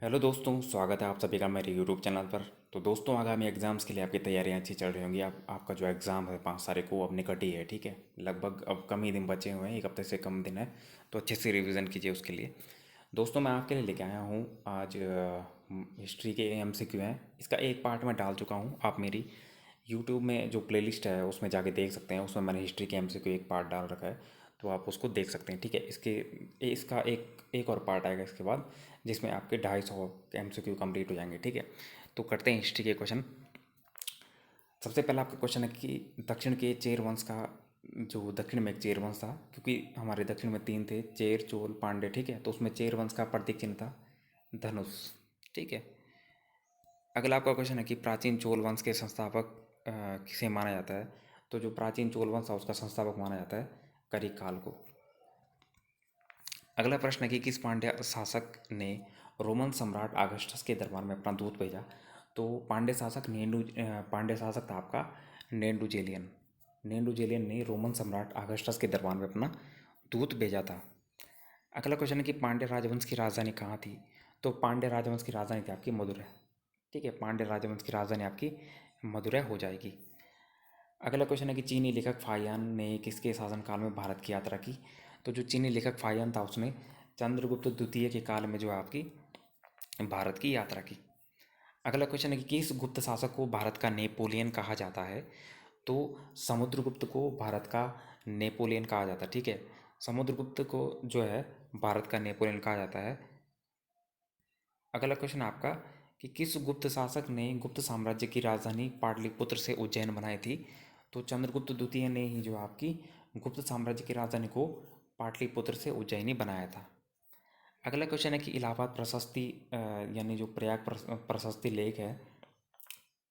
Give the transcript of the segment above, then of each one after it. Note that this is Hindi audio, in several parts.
हेलो दोस्तों, स्वागत है आप सभी का मेरे यूट्यूब चैनल पर। तो दोस्तों, आगामी एग्ज़ाम्स के लिए आपकी तैयारियां अच्छी चल रही होंगी। आपका जो एग्ज़ाम है 5 तारीख को अब निकट ही है, ठीक है। लगभग अब कम ही दिन बचे हुए हैं, एक हफ्ते से कम दिन है। तो अच्छे से रिवीजन कीजिए उसके लिए। दोस्तों, मैं आपके लिए लेके आया हूँ आज हिस्ट्री के एमसीक्यू हैं। इसका एक पार्ट मैं डाल चुका हूँ। आप मेरी यूट्यूब में जो प्लेलिस्ट है उसमें जाके देख सकते हैं। उसमें मैंने हिस्ट्री के एमसीक्यू एक पार्ट डाल रखा है, तो आप उसको देख सकते हैं, ठीक है। इसका एक एक और पार्ट आएगा इसके बाद, जिसमें आपके 250 एमसीक्यू कंप्लीट हो जाएंगे, ठीक है। तो करते हैं हिस्ट्री के क्वेश्चन। सबसे पहला आपका क्वेश्चन है कि दक्षिण के चेर वंश का, जो दक्षिण में एक चेर वंश था, क्योंकि हमारे दक्षिण में 3 थे, चेर, चोल, पांड्य, ठीक है। तो उसमें चेर वंश का प्रतीक चिन्ह था धनुष, ठीक है। अगला आपका क्वेश्चन है कि प्राचीन चोल वंश के संस्थापक किसे माना जाता है। तो जो प्राचीन चोल वंश है उसका संस्थापक माना जाता है करिकाल को। अगला प्रश्न है कि किस पांड्य शासक ने रोमन सम्राट आगस्टस के दरबार में अपना दूत भेजा। तो पांड्य शासक था आपका नेंडुजेलियन। नेंडुजेलियन ने रोमन सम्राट आगस्टस के दरबार में अपना दूत भेजा था। अगला क्वेश्चन है कि पांड्य राजवंश की राजधानी कहाँ थी। तो पांड्य राजवंश की राजधानी थी आपकी मदुरै, ठीक है। पांड्य राजवंश की राजधानी आपकी मदुरै हो जाएगी। अगला क्वेश्चन है कि चीनी लेखक फाहियान ने किसके शासनकाल में भारत की यात्रा की। तो जो चीनी लेखक फाहियान था उसने चंद्रगुप्त द्वितीय के काल में जो है आपकी भारत की यात्रा की। अगला क्वेश्चन है कि किस गुप्त शासक को भारत का नेपोलियन कहा जाता है। तो समुद्रगुप्त को भारत का नेपोलियन कहा जाता है, ठीक है। समुद्रगुप्त को जो है भारत का नेपोलियन कहा जाता है। अगला क्वेश्चन आपका कि किस गुप्त शासक ने गुप्त साम्राज्य की राजधानी पाटलिपुत्र से उज्जैन बनाई थी। तो चंद्रगुप्त द्वितीय ने ही जो आपकी गुप्त साम्राज्य की राजधानी को पाटलिपुत्र से उज्जैनी बनाया था। अगला क्वेश्चन है कि इलाहाबाद प्रशस्ति यानी जो प्रयाग प्रशस्ति लेख है,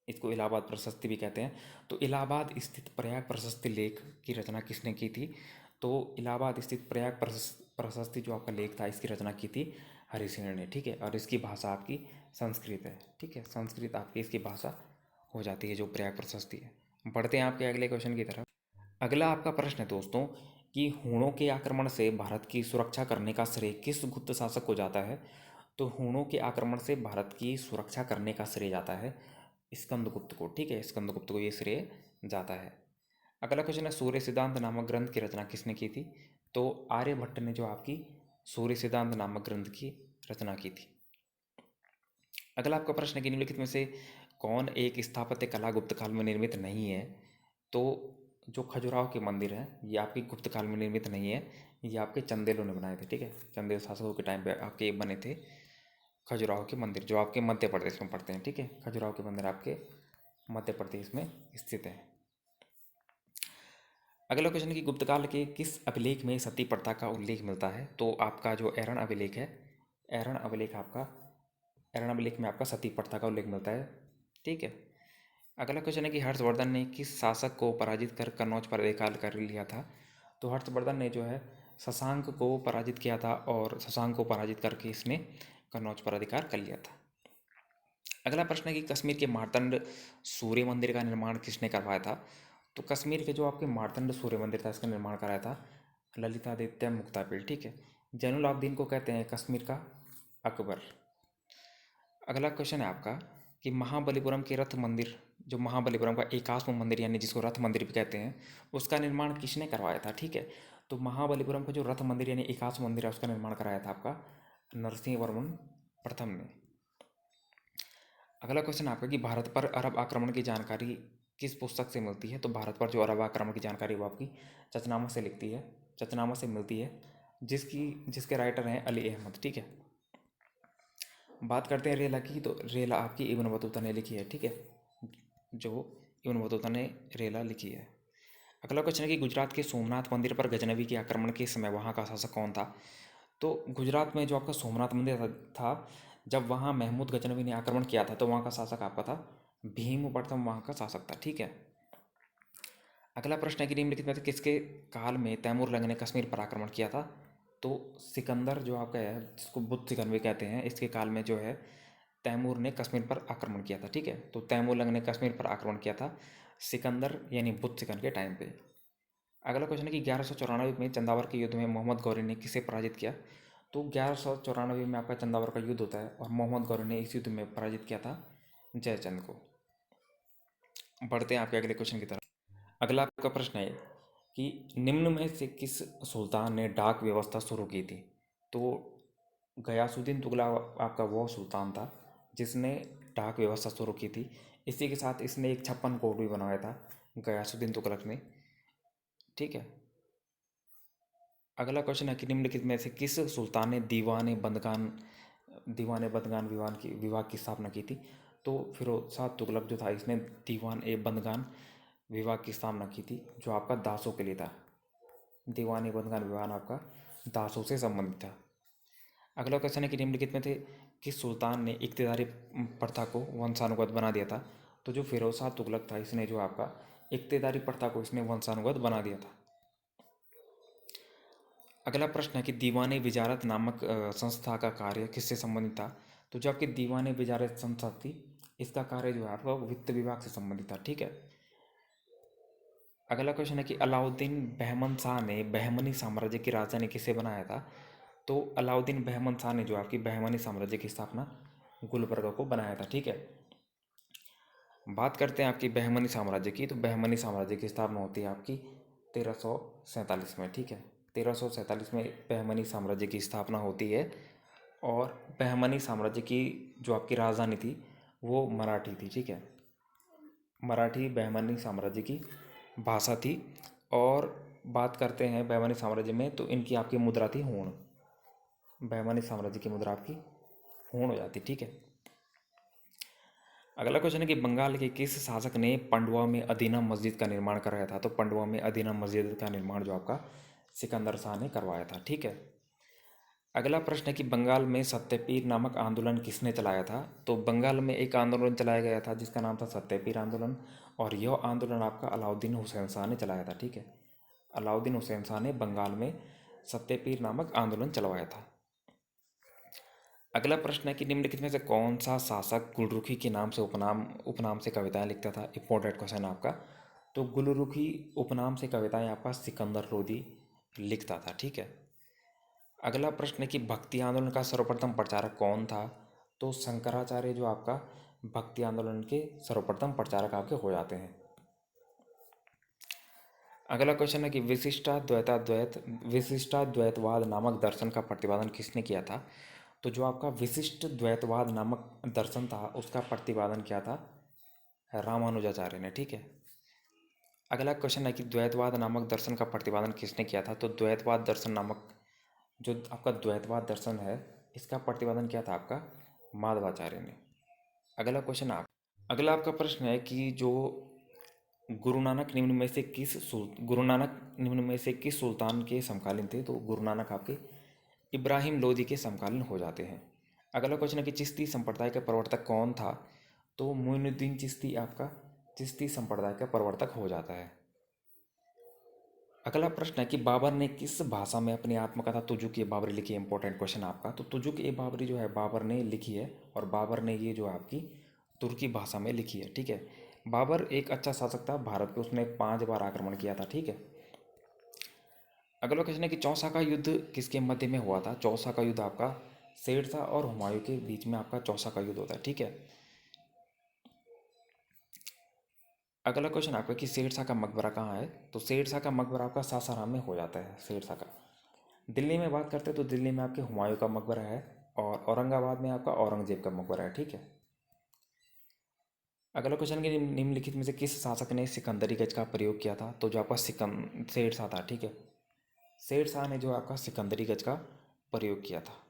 इसको इलाहाबाद प्रशस्ति भी कहते हैं। तो इलाहाबाद स्थित प्रयाग प्रशस्ति लेख की रचना किसने की थी। तो इलाहाबाद स्थित प्रयाग प्रशस्ति जो आपका लेख था, इसकी रचना की थी हरिसेन ने, ठीक है। और इसकी भाषा आपकी संस्कृत है, ठीक है। संस्कृत आपकी इसकी भाषा हो जाती है जो प्रयाग प्रशस्ति है। बढ़ते हैं आपके अगले क्वेश्चन की तरफ। अगला आपका प्रश्न है दोस्तों कि हूणों के आक्रमण से भारत की सुरक्षा करने का श्रेय किस गुप्त शासक को जाता है। तो हूणों के आक्रमण से भारत की सुरक्षा करने का श्रेय जाता है स्कंदगुप्त को, ठीक है। स्कंदगुप्त को ये श्रेय जाता है। अगला क्वेश्चन है सूर्य सिद्धांत नामक ग्रंथ की रचना किसने की थी। तो आर्यभट्ट ने जो आपकी सूर्य सिद्धांत नामक ग्रंथ की रचना की थी। अगला आपका प्रश्न है कि निम्नलिखित में से कौन एक स्थापत्य कला गुप्त काल में निर्मित नहीं है। तो जो खजुराहो के मंदिर हैं ये आपकी गुप्त काल में निर्मित नहीं है, ये आपके चंदेलों ने बनाए थे, ठीक है। चंदेल शासकों के टाइम पे आपके बने थे खजुराहो के मंदिर, जो आपके मध्य प्रदेश में पड़ते हैं, ठीक है। खजुराहो के मंदिर आपके मध्य प्रदेश में स्थित है। अगला क्वेश्चन है कि गुप्त काल के किस अभिलेख में सती प्रथा का उल्लेख मिलता है। तो आपका जो एरन अभिलेख है, एरन अभिलेख आपका एरन अभिलेख में आपका सती प्रथा का उल्लेख मिलता है, ठीक है। अगला क्वेश्चन है कि हर्षवर्धन ने किस शासक को पराजित कर कन्नौज पर अधिकार कर लिया था। तो हर्षवर्धन ने जो है शशांक को पराजित किया था, और शशांक को पराजित करके इसने कन्नौज पर अधिकार कर लिया था। अगला प्रश्न है कि कश्मीर के मार्तंड सूर्य मंदिर का निर्माण किसने करवाया था। तो कश्मीर के जो आपके मार्तंड सूर्य मंदिर था, इसका निर्माण कराया था ललितादित्य मुक्तापीड़, ठीक है। जैनुलाब्दीन को कहते हैं कश्मीर का अकबर। अगला क्वेश्चन है आपका कि महाबलीपुरम के रथ मंदिर, जो महाबलीपुरम का एकाश्म मंदिर यानी जिसको रथ मंदिर भी कहते हैं, उसका निर्माण किसने करवाया था, ठीक है। तो महाबलीपुरम का जो रथ मंदिर यानी एकाश्म मंदिर है उसका निर्माण कराया था आपका नरसिंह वर्मन प्रथम ने। अगला क्वेश्चन आपका कि भारत पर अरब आक्रमण की जानकारी किस पुस्तक से मिलती है। तो भारत पर जो अरब आक्रमण की जानकारी वो आपकी चचनामा से लिखती है, चचनामा से मिलती है, जिसके राइटर हैं अली अहमद, ठीक है। बात करते हैं रेला की। तो रेला आपकी इब्न बतूता ने लिखी है, ठीक है। जो इब्न बतूता ने रेला लिखी है। अगला क्वेश्चन है कि गुजरात के सोमनाथ मंदिर पर गजनवी के आक्रमण के समय वहाँ का शासक कौन था। तो गुजरात में जो आपका सोमनाथ मंदिर था, जब वहाँ महमूद गजनवी ने आक्रमण किया था तो वहाँ का शासक आपका था भीम प्रथम, वहाँ का शासक था, ठीक है। अगला प्रश्न है कि निम्नलिखित में से किसके काल में तैमूर लंग ने कश्मीर पर आक्रमण किया था। तो सिकंदर जो आपका है, जिसको बुद्ध सिकंदर भी कहते हैं, इसके काल में जो है तैमूर ने कश्मीर पर आक्रमण किया था, ठीक है। तो तैमूर लंग ने कश्मीर पर आक्रमण किया था सिकंदर यानी बुद्ध सिकंदर के टाइम पे। अगला क्वेश्चन है कि 1194 में चंदावर के युद्ध में मोहम्मद गौरी ने किसे पराजित किया। तो 1194 में आपका चंदावर का युद्ध होता है और मोहम्मद गौरी ने इस युद्ध में पराजित किया था जयचंद को। बढ़ते हैं आपके अगले क्वेश्चन की तरफ। अगला आपका प्रश्न है कि निम्न में से किस सुल्तान ने डाक व्यवस्था शुरू की थी? तो गयासुद्दीन तुगलक आपका वो सुल्तान था जिसने डाक व्यवस्था शुरू की थी। इसी के साथ इसने एक 56 कोड भी बनवाया था गयासुद्दीन तुगलक ने, ठीक है। अगला क्वेश्चन है कि निम्नलिखित में से किस सुल्तान ने दीवान बंदगान विभाग की स्थापना की थी? तो फिरोज शाह तुगलक जो था इसने दीवान ए बंदगान विभाग की स्थापना की थी, जो आपका दासों के लिए था। दीवान ए बंदगान विभाग आपका दासों से संबंधित था। अगला क्वेश्चन है कि निम्नलिखित में से किस सुल्तान ने इक्तिदारी प्रथा को वंशानुगत बना दिया था? तो जो फिरोज शाह तुगलक था इसने जो आपका इक्तिदारी प्रथा को इसने वंशानुगत बना दिया था। अगला प्रश्न है कि दीवान विजारत नामक संस्था का कार्य किससे संबंधित था? तो जो आपकी दीवान विजारत संस्था थी इसका कार्य जो है आपका वित्त विभाग से संबंधित था, ठीक है। अगला क्वेश्चन है कि अलाउद्दीन बहमन शाह ने बहमनी साम्राज्य की राजधानी किसे बनाया था? तो अलाउद्दीन बहमन शाह ने जो आपकी बहमनी साम्राज्य की स्थापना गुलबर्गा को बनाया था, ठीक है। बात करते हैं आपकी बहमनी साम्राज्य की। तो बहमनी साम्राज्य की स्थापना होती है आपकी 1347 में, ठीक है। 1347 में बहमनी साम्राज्य की स्थापना होती है और बहमनी साम्राज्य की जो आपकी राजधानी थी वो मराठी थी, ठीक है। मराठी बहमनी साम्राज्य की भाषा थी। और बात करते हैं बहमनी साम्राज्य में, तो इनकी आपकी मुद्रा थी हूण। बहमनी साम्राज्य की मुद्रा आपकी हूण हो जाती, ठीक है। अगला क्वेश्चन है कि बंगाल के किस शासक ने पंडवा में अदीना मस्जिद का निर्माण कराया था? तो पंडवा में अदीना मस्जिद का निर्माण जो आपका सिकंदर शाह ने करवाया था, ठीक है। अगला प्रश्न है कि बंगाल में सत्यपीर नामक आंदोलन किसने चलाया था? तो बंगाल में एक आंदोलन चलाया गया था जिसका नाम था सत्यपीर आंदोलन, और यह आंदोलन आपका अलाउद्दीन हुसैन शाह ने चलाया था, ठीक है। अलाउद्दीन हुसैन शाह ने बंगाल में सत्यपीर नामक आंदोलन चलवाया था। अगला प्रश्न है कि निम्नलिखित में से कौन सा शासक गुलरुखी के नाम से उपनाम से कविताएं लिखता था? इंपॉर्टेंट क्वेश्चन है आपका। तो गुलरुखी उपनाम से कविताएं आपका सिकंदर लोदी लिखता था, ठीक है। अगला प्रश्न है कि भक्ति आंदोलन का सर्वप्रथम प्रचारक कौन था? तो शंकराचार्य जो आपका भक्ति आंदोलन के सर्वप्रथम प्रचारक आपके हो जाते हैं। अगला क्वेश्चन है कि विशिष्टाद्वैतवाद नामक दर्शन का प्रतिपादन किसने किया था? तो जो आपका विशिष्ट द्वैतवाद नामक दर्शन था उसका प्रतिपादन किया था रामानुजाचार्य ने, ठीक है। अगला क्वेश्चन है कि द्वैतवाद नामक दर्शन का प्रतिपादन किसने किया था? तो द्वैतवाद दर्शन नामक जो आपका द्वैतवाद दर्शन है इसका प्रतिपादन किया था आपका माधवाचार्य ने। अगला आपका प्रश्न है कि जो गुरु नानक निम्न में से किस सुल्तान के समकालीन थे? तो गुरु नानक आपके इब्राहिम लोदी के समकालीन हो जाते हैं। अगला क्वेश्चन है कि चिश्ती संप्रदाय का प्रवर्तक कौन था? तो मोइनुद्दीन चिश्ती आपका चिश्ती संप्रदाय का प्रवर्तक हो जाता है। अगला प्रश्न है कि बाबर ने किस भाषा में अपनी आत्मकथा तुजुक ए बाबरी लिखी है? इंपॉर्टेंट क्वेश्चन आपका। तो तुजुक ए बाबरी जो है बाबर ने लिखी है, और बाबर ने ये जो आपकी तुर्की भाषा में लिखी है, ठीक है। बाबर एक अच्छा शासक था भारत पे, उसने 5 बार आक्रमण किया था, ठीक है। अगला क्वेश्चन है कि चौसा का युद्ध किसके मध्य में हुआ था? चौसा का युद्ध आपका शेरशाह और हुमायूं के बीच में आपका चौसा का युद्ध होता है, ठीक है। अगला क्वेश्चन आपका कि शेरशाह का मकबरा कहाँ है? तो शेरशाह का मकबरा आपका सासाराम में हो जाता है शेरशाह का। दिल्ली में बात करते हैं तो दिल्ली में आपके हुमायूं का मकबरा है, और औरंगाबाद में आपका औरंगजेब का मकबरा है, ठीक है। अगला क्वेश्चन कि निम्नलिखित में से किस शासक ने सिकंदरी गज का प्रयोग किया था? तो जो आपका शेरशाह था, ठीक है। शेरशाह ने जो आपका सिकंदरी गज का प्रयोग किया था।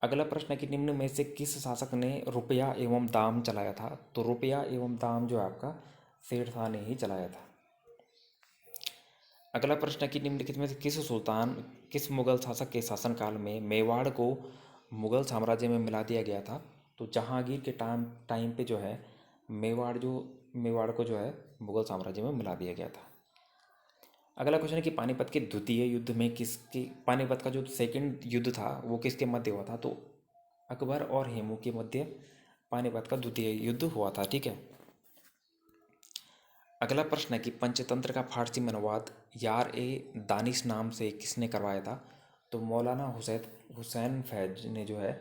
अगला प्रश्न है कि निम्न में से किस शासक ने रुपया एवं दाम चलाया था? तो रुपया एवं दाम जो आपका शेरशाह ने ही चलाया था। अगला प्रश्न है कि निम्नलिखित में से किस मुगल शासक के शासनकाल में मेवाड़ को मुगल साम्राज्य में मिला दिया गया था? तो जहांगीर के टाइम पे जो है मेवाड़ को जो है मुगल साम्राज्य में मिला दिया गया था। अगला क्वेश्चन है कि पानीपत के द्वितीय युद्ध में पानीपत का जो सेकंड युद्ध था वो किसके मध्य हुआ था? तो अकबर और हेमू के मध्य पानीपत का द्वितीय युद्ध हुआ था, ठीक है। अगला प्रश्न है कि पंचतंत्र का फारसी में अनुवाद यार ए दानिश नाम से किसने करवाया था? तो मौलाना हुसैन फैज ने जो है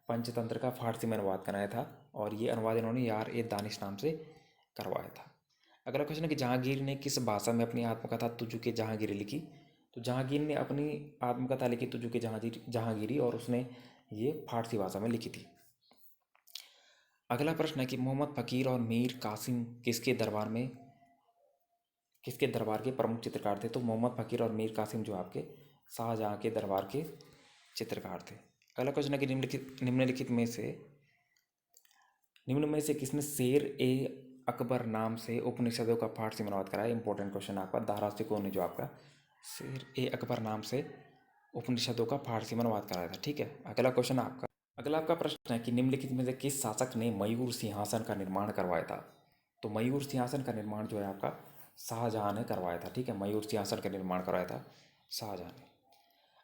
पंचतंत्र का फारसी में अनुवाद कराया था, और ये अनुवाद इन्होंने यार ए दानिश नाम से करवाया था। अगला क्वेश्चन है कि जहांगीर ने किस भाषा में अपनी आत्मकथा तुझु के जहांगीरी लिखी? तो जहांगीर ने अपनी आत्मकथा लिखी तुझु के जहांगीरी, और उसने ये फारसी भाषा में लिखी थी। अगला प्रश्न है कि मोहम्मद फ़कीर और मीर कासिम किसके दरबार के प्रमुख चित्रकार थे? तो मोहम्मद फ़कीर और मीर कासिम जो आपके शाहजहाँ के दरबार के चित्रकार थे। अगला क्वेश्चन है कि निम्न में से किसने शेर ए अकबर नाम से उपनिषदों का फारसी में अनुवाद कराया? इंपॉर्टेंट क्वेश्चन आपका, दारा सिकों ने जो आपका शेर ए अकबर नाम से उपनिषदों का फारसी में अनुवाद कराया था। ठीक है, अगला आपका प्रश्न है कि निम्नलिखित में से किस शासक ने मयूर सिंहासन का निर्माण करवाया था? तो मयूर सिंहासन का निर्माण जो है आपका शाहजहाँ ने करवाया था। ठीक है, मयूर सिंहासन का निर्माण करवाया था शाहजहाँ ने।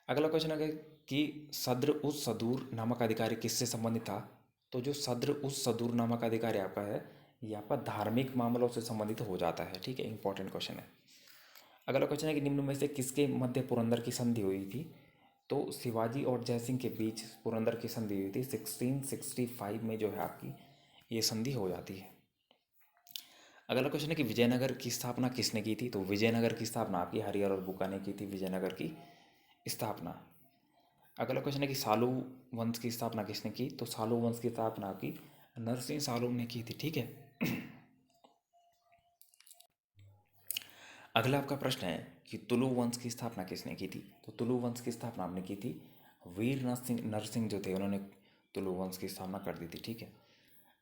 अगला क्वेश्चन है कि सद्र उस सदूर नामक अधिकारी किससे संबंधित था? तो जो सद्र उस सदूर नामक अधिकारी आपका है, ये आपका धार्मिक मामलों से संबंधित हो जाता है। ठीक है, इंपॉर्टेंट क्वेश्चन है। अगला क्वेश्चन है कि निम्न में से किसके मध्य पुरंदर की संधि हुई थी? तो शिवाजी और जयसिंह के बीच पुरंदर की संधि हुई थी 1665 में जो है आपकी ये संधि हो जाती है। अगला क्वेश्चन है कि विजयनगर की स्थापना किसने की थी? तो विजयनगर की स्थापना आपकी हरिहर और बुक्का ने की थी, विजयनगर की स्थापना। अगला क्वेश्चन है कि सालू वंश की स्थापना किसने की? तो सालू वंश की स्थापना आपकी नरसिंह सालू ने की थी। ठीक है। अगला आपका प्रश्न है कि तुलु वंश की स्थापना किसने की थी? तो तुलु वंश की स्थापना हमने की थी वीर नरसिंह जो थे, उन्होंने तुलु वंश की स्थापना कर दी थी। ठीक है।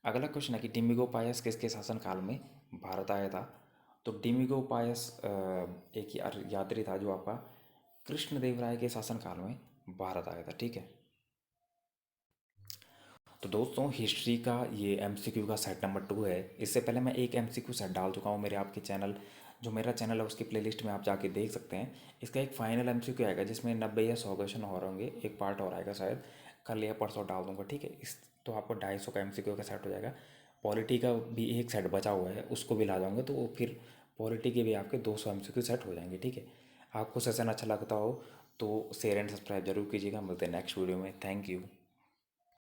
अगला क्वेश्चन है कि डिमिगो पायस किसके शासनकाल में भारत आया था? तो डिमिगो पायस एक यात्री था जो आपका कृष्णदेव राय के शासनकाल में भारत आया था। ठीक है। तो दोस्तों, हिस्ट्री का ये एमसीक्यू का सेट नंबर 2 है। इससे पहले मैं एक एमसीक्यू सेट डाल चुका हूँ मेरे आपके चैनल, जो मेरा चैनल है उसकी प्लेलिस्ट में आप जाके देख सकते हैं। इसका एक फाइनल एमसीक्यू आएगा जिसमें 90 या 100 क्वेश्चन और होंगे, एक पार्ट और आएगा शायद, कल या परसों डाल दूंगा। ठीक है, इस तो आपको 250 का एमसीक्यू का सेट हो जाएगा। पॉलिटी का भी एक सेट बचा हुआ है, उसको भी ला जाऊँगा, तो फिर पॉलिटी के भी आपके 200 एमसीक्यू सेट हो जाएंगे। ठीक है। आपको सेशन अच्छा लगता हो तो शेयर एंड सब्सक्राइब जरूर कीजिएगा। मिलते हैं नेक्स्ट वीडियो में। Thank you.